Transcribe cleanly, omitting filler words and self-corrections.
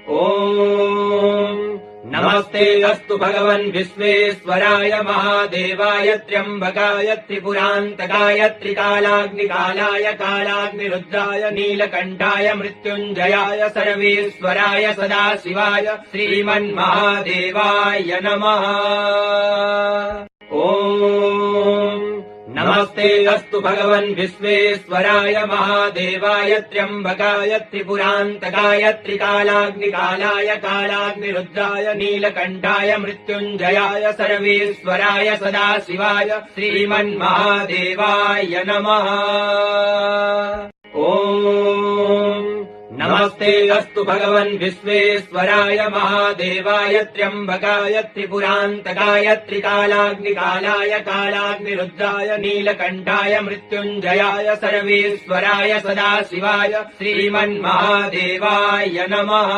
ॐ नमस्ते अस्तु भगवन् विश्वेश्वराय महादेवाय त्र्यम्बकाय त्रिपुरान्तकाय त्रिकालाग्निकालाय कालाग्निरुद्राय नीलकण्ठाय मृत्युञ्जयाय सर्वेश्वराय सदाशिवाय श्रीमन्महादेवाय नमः। ॐ नमस्ते अस्तु भगवन् विश्वेश्वराय महादेवाय त्र्यम्बकाय त्रिपुरान्तकाय त्रिकालाग्निकालाय कालाग्निरुद्राय नीलकण्ठाय मृत्युञ्जयाय सर्वेश्वराय सदाशिवाय श्रीमन्महादेवाय नमः। ॐ नमस्ते अस्तु भगवन् विश्वेश्वराय महादेवाय त्र्यम्बकाय त्रिपुरान्तकाय त्रिकालाग्निकालाय कालाग्निरुद्राय नीलकण्ठाय मृत्युञ्जयाय सर्वेश्वराय सदाशिवाय श्रीमन्महादेवाय नमः।